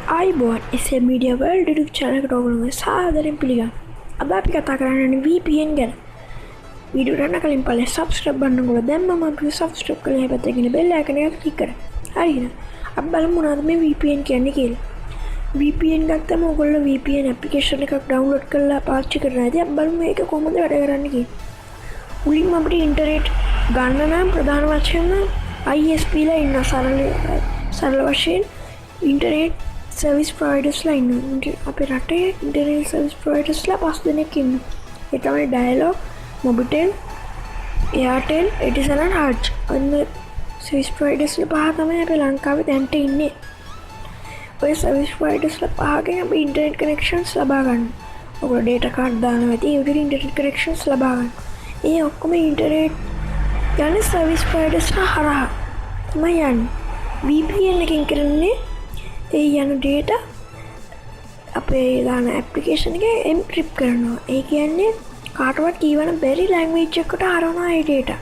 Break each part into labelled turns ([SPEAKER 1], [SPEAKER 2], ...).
[SPEAKER 1] iBoard එසේ media world YouTube channel එකට ඔයගොල්ලෝ සාදරයෙන් පිළිගන්නවා. අද අපි කතා කරන්නේ VPN ගැන. වීඩියෝ ගන්න කලින් පල්ලේ subscribe බටන් එක දැම්මම අපි subscribe කරලා එහා පැත්තේ තියෙන bell icon එක click කරන්න. හරිද? අපි බලමු මොනවද මේ VPN කියන්නේ කියලා. VPN ගත්තම ඔයගොල්ලෝ VPN application එකක් download කරලා පාවිච්චි කරනවා. ඉතින් අපි බලමු මේක කොහොමද වැඩ කරන්නේ කියලා. මුලින්ම අපිට ඉන්ටර්නෙට් ගන්න නම් ප්‍රධාන වශයෙන්ම ISP ලා ඉන්න සරල වශයෙන් ඉන්ටර්නෙට් सर्विस प्रोवाइडर्स ला අපේ රටේ ඉන්ටර්නෙට් සර්විස් ප්‍රොවයිඩර්ස් ලා 5 දෙනෙක් ඉන්නවා. ඒ තමයි ඩයලොග්, මොබිටෙල්, එයාටෙල්, එටිසන් හර්ට්. අන්න සර්විස් ප්‍රොවයිඩර්ස් ලා පහ තමයි අපේ ලංකාවේ දැන්ට ඉන්නේ. ඔය සර්විස් ප්‍රොවයිඩර්ස් ලා පහකින් අපි ඉන්ටර්නෙට් කනෙක්ෂන්ස් ලබා ගන්න. ඔයගොල්ලෝ ඩේටා කාඩ් දානවා ඇති ඒ විදිහට ඉන්ටර්නෙට් කනෙක්ෂන්ස් ලබා ගන්න. ඒ ඔක්කොම ඉන්ටර්නෙට් යන්නේ සර්විස් ප්‍රොවයිඩර්ස් ලා හරහා තමයි යන්නේ. VPN එකෙන් කරන්නේ ඒ යන ඩේටා අපේ දාන ඇප්ලිකේෂන් එකේ එන්ක්‍රිප්ට් කරනවා. ඒ කියන්නේ කාටවත් කියවන්න බැරි ලැන්ග්වේජ් එකකට හරවනවා ඒ ඩේටා.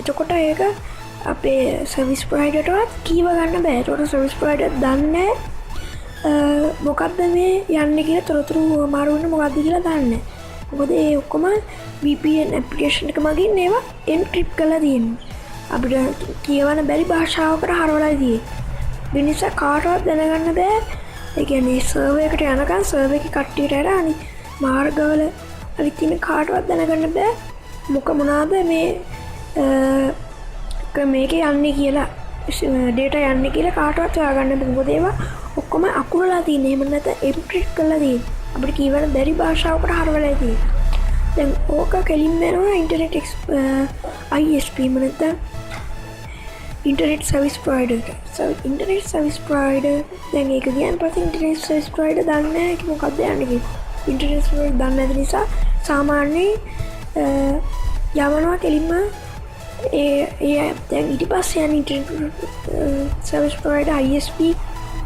[SPEAKER 1] එතකොට ඒක අපේ සර්විස් ප්‍රොවයිඩර්ටවත් කියව ගන්න බෑ. ඒකට සර්විස් ප්‍රොවයිඩර් දන්නේ මොකක්ද මේ යන්නේ කියලා තොරතුරු මාරු වෙන්නේ මොකක්ද කියලා දන්නේ. මොකද ඒ ඔක්කොම VPN ඇප්ලිකේෂන් එක මගින් ඒවා එන්ක්‍රිප්ට් කරලා තියෙනවා. අපිට කියවන්න බැරි භාෂාවකට හරවලා තියෙන්නේ. නිසා කාටවත් දැනගන්න බෑ. ඒ කියන්නේ සර්වර් එකට යනකම් සර්වර් එකේ කට්ටියට අර අනිත් මාර්ගවල අනිත් ඉන්න කාටවත් දැනගන්න බෑ මොනවාද මේ මේකේ යන්නේ කියලා ඩේටා යන්නේ කියලා කාටවත් හොයාගන්න බෑ. මොකද ඒවා ඔක්කොම අකුරලා තියෙන්නේ. එහෙම නැත්නම් එන්ක්‍රිප්ට් කරලා තියෙන්නේ. අපිට කියවන්න බැරි භාෂාවකට හරවලා තියෙන්නේ. දැන් ඕක කෙලින්ම යනවා ඉන්ටර්නෙට් ISP නැත්නම් internet service provider internet service provider දැන් ඒක කියන පස්සේ ඉන්ටර්නෙට් සර්විස් ප්‍රොවයිඩර් දන්නේ නැහැ කි මොකක්ද යන්නේ කියලා. ඉන්ටර්නෙට් සර්විස් දන්නේ නැති නිසා සාමාන්‍යයෙන් යවනවා කෙලින්ම ඒ දැන් ඊට පස්සේ යන ඉන්ටර්නෙට් සර්විස් ප්‍රොවයිඩර් ISP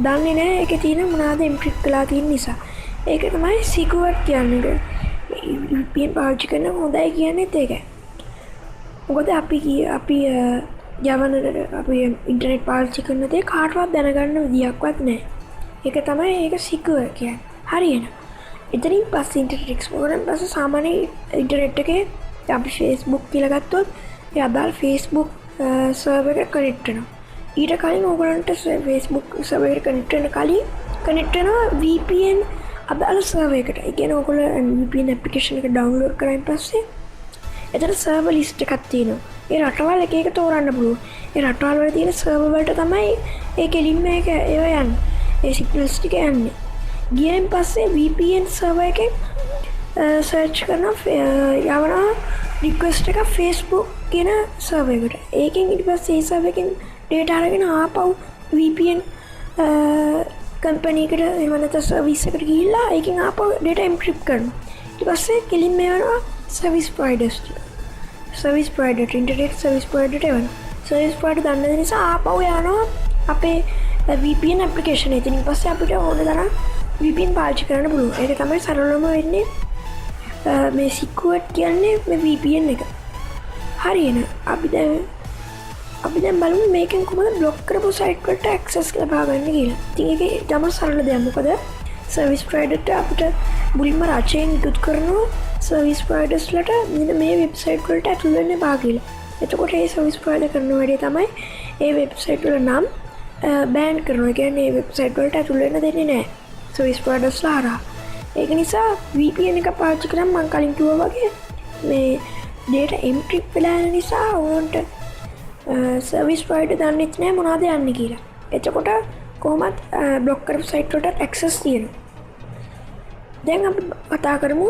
[SPEAKER 1] දන්නේ නැහැ ඒකේ තියෙන මොනවාද එන්ක්‍රිප්ට් කරලා තියෙන නිසා. ඒක තමයි සිකියුර් කියන්නේ. VPN පාවිච්චි කරන හොඳයි කියන්නේත් ඒකයි. මොකද අපි යවන අපි ඉන්ටර්නෙට් පාවිච්චි කරන දේ කාටවත් දැනගන්න විදියක්වත් නැහැ. ඒක තමයි ඒක සිකියුර් කියන්නේ. හරියන. එතනින් පස්සේ ඉන්ටර්නෙට් එක්ස්ප්ලෝරර් එකෙන් පස්සේ සාමාන්‍ය ඉන්ටර්නෙට් එකේ අපි Facebook කියලා ගත්තොත් ඒ අදාළ Facebook සර්වර් එක කනෙක්ට් වෙනවා. ඊට කලින් ඕගොල්ලන්ට Facebook සර්වර් එක කනෙක්ට් වෙන කලින් කනෙක්ට් වෙනවා VPN අදාළ සර්වර් එකට. ඒ කියන්නේ ඕගොල්ලෝ VPN ඇප්ලිකේෂන් එක ඩවුන්ලෝඩ් කරායින් පස්සේ එතන සර්වර් ලිස්ට් එකක් තියෙනවා. ඒ රටවල් එක එක තෝරන්න පුළුවන්. ඒ රටවල් වල තියෙන සර්වර් වලට තමයි ඒ කෙලින්ම ඒක ඒව යන්නේ. ඒ සිග්නල්ස් ටික යන්නේ. ගියන් පස්සේ VPN සර්වර් එකෙන් සර්ච් කරන යවන රික්වෙස්ට් එක Facebook කියන සර්වර් එකට. ඒකෙන් ඊට පස්සේ ඒ සර්වර් එකෙන් ඩේටා අරගෙන ආපහු VPN කම්පැනි එකට එහෙම නැත්නම් සර්විස් එකට ගිහිල්ලා ඒකෙන් ආපහු ඩේටා එන්ක්‍රිප්ට් කරනවා. ඊට පස්සේ කෙලින්ම යනවා service providers service provider internet service provider एवं सर्विस प्रोवाइडर දන්න නිසා ආපහු යනවා අපේ VPN ඇප්ලිකේෂන් එකෙන්. ඊට පස්සේ අපිට ඕන තරම් VPN පාවිච්චි කරන්න පුළුවන්. ඒක තමයි සරලවම වෙන්නේ මේ සිකියුර් කියන්නේ මේ VPN එක. හරියන. අපි දැන් බලමු මේකෙන් කොහොමද බ්ලොක් කරපු සයිට් වලට ඇක්සස් ලබා ගන්න කියලා. ඉතින් ඒක තමයි සරල දෙයක්. මොකද सर्विस प्रोवाइडर्ට අපිට මුලින්ම රචයෙන් ඉක්ුත් කරනවා सर्विस प्रोवाइडर्स ලට මෙන්න මේ වෙබ්සයිට් වලට ඇතුල් වෙන්න එපා කියලා. එතකොට ඒ सर्विस प्रोवाइडर කරන වැඩේ තමයි ඒ වෙබ්සයිට් වල නම් බෑන් කරනවා. කියන්නේ ඒ වෙබ්සයිට් වලට ඇතුල් වෙන්න දෙන්නේ නැහැ सर्विस प्रोवाइडर्स ලා හරහා. ඒක නිසා VPN එක පාවිච්චි කරාම මම කලින් කිව්වා වගේ මේ data encrypt වෙලා යන නිසා ඕන්ට सर्विस प्रोवाइडर දන්නෙත් නැහැ මොනවද යන්නේ කියලා. එතකොට කොහොමත් බ්ලොක් කරපු සයිට් වලට ඇක්සස් තියෙනවා. දැන් අපි කතා කරමු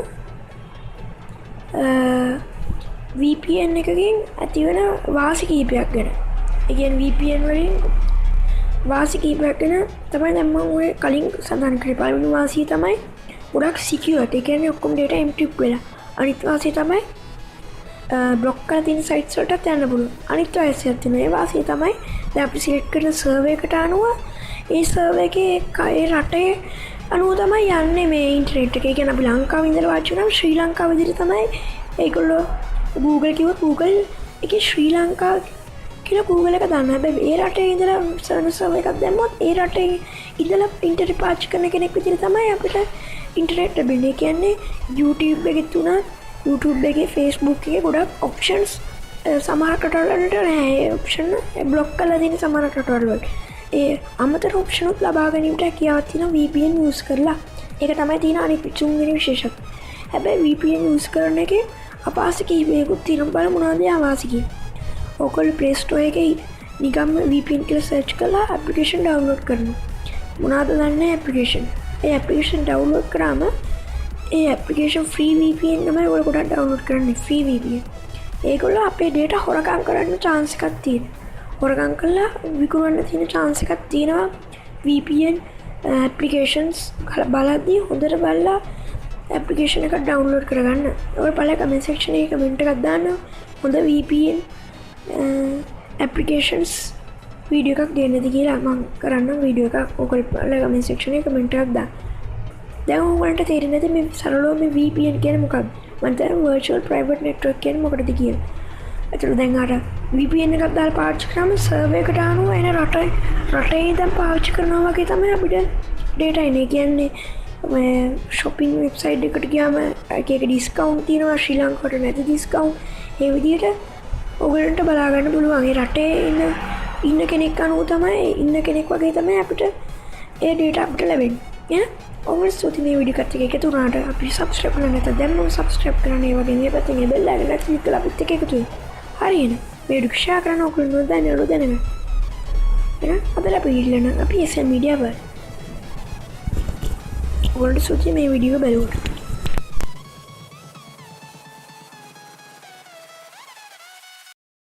[SPEAKER 1] VPN එකකින් ඇතිවන වාසි කීපයක් ගැන. ඒ කියන්නේ VPN වලින් වාසි කීපයක් ගැන තමයි දැන් මම ඔය කලින් සඳහන් කරේ. පළවෙනි වාසිය තමයි ගොඩක් සිකියුර්. ඒ කියන්නේ ඔක්කොම data encrypt වෙලා. අනිත් වාසිය තමයි බ්ලොක් කරලා තියෙන සයිට්ස් වලටත් යන්න පුළුවන්. අනිත් වාසියක් තියෙනවා. ඒ වාසිය තමයි දැන් අපි සිලෙක්ට් කරන සර්වර් එකට අනුව ඒ සර්වර් එකේ ඒ රටේ අනුව තමයි යන්නේ මේ ඉන්ටර්නෙට් එක. ඒ කියන්නේ අපි ලංකාවේ ඉඳලා වාච් කරනවා ශ්‍රී ලංකාව විදිහට තමයි ඒගොල්ලෝ Google කිව්වොත් Google එකේ ශ්‍රී ලංකා කියලා Google එක දාන්න. හැබැයි ඒ රටේ ඉඳලා සර්වර් එකක් දැම්මොත් ඒ රටේ ඉඳලා ඉන්ටර්නෙට් පාවිච්චි කරන කෙනෙක් විදිහට තමයි අපිට ඉන්ටර්නෙට් ලැබෙන්නේ. කියන්නේ YouTube එකෙත් උනත් YouTube එකේ Facebook එකේ ගොඩක් ඔප්ෂන්ස් සමහර රටවල්වලට නැහැ. ඒ ඔප්ෂන් බ්ලොක් කරලා තියෙන සමහර රටවල්වල. ඒ අමතර ඔප්ෂන් උත් ලබා ගැනීමට හැකියාවක් තියෙනවා VPN යූස් කරලා. ඒක තමයි තියෙන අනිත් තුන්වෙනි විශේෂත්වය. හැබැයි VPN යූස් කරන එකේ අපහාස කීපයකුත් තියෙනවා. බලමු මොනවද ඒ අවාසි කියලා. ඔයගොල්ලෝ Play Store එකේ නිකම්ම VPN කියලා සර්ච් කරලා ඇප්ලිකේෂන් ඩවුන්ලෝඩ් කරනවා. මොනවද දන්නේ ඇප්ලිකේෂන්. ඒ ඇප්ලිකේෂන් ඩවුන්ලෝඩ් කරාම ඒ ඇප්ලිකේෂන් ෆ්‍රී VPN තමයි ඔයගොල්ලෝ ගොඩක් ඩවුන්ලෝඩ් කරන්නේ ෆ්‍රී VPN. ඒගොල්ලෝ අපේ data හොරකම් කරන්න chance එකක් තියෙනවා. හොරකම් කළා විකුණන්න තියෙන chance එකක් තියෙනවා. VPN applications බලද්දී හොඳට බලලා application එක download කරගන්න. ඔය පළල comment section එකේ comment එකක් දාන්න. හොඳ VPN applications වීඩියෝ එකක් දෙන්නද කියලා මම කරන්න වීඩියෝ එකක් ඔයගොල්ලෝ පළල comment section එකේ comment එකක් දාන්න. දැන් ඔයගොල්ලන්ට තේරෙන්නේ නැති මේ සරලව මේ VPN කියන්නේ මොකක්ද? මම දැන් virtual private network කියන්නේ මොකටද කියලා. ඒතර දැන් අර VPN එකක් දාලා පාවිච්චි කරාම සර්වර් එකට අනුව එන රටේ ඉඳන් පාවිච්චි කරනවා වගේ තමයි අපිට data එන්නේ. කියන්නේ මේ shopping website එකට ගියාම එක එක discount තියෙනවා ශ්‍රී ලංකාවට නැති discount. ඒ විදිහට ඔයගලන්ට බලා ගන්න පුළුවන්. ඒ රටේ ඉන්න කෙනෙක් අනුව තමයි ඉන්න කෙනෙක් වගේ තමයි අපිට ඒ data අපිට ලැබෙන්නේ. ඔවල් ස්තුති මේ වීඩියෝ එකත් එක්ක එකතු වුණාට අපි subscribe කරලා නැත්නම් දැන්ම subscribe කරන්න. ඒ වගේ මේ පැත්තේ bell icon එක click කරලා අපිත් එක්ක එකතු වෙන්න. හරියනේ. මේ වීඩියෝ share කරන්න ඔයගොල්ලෝ දැනගන්න. එහෙනම් අදලා අපි ඉල්ලන අපි SN media වල ඔයාලට ස්තුති මේ වීඩියෝ එක බලුවට.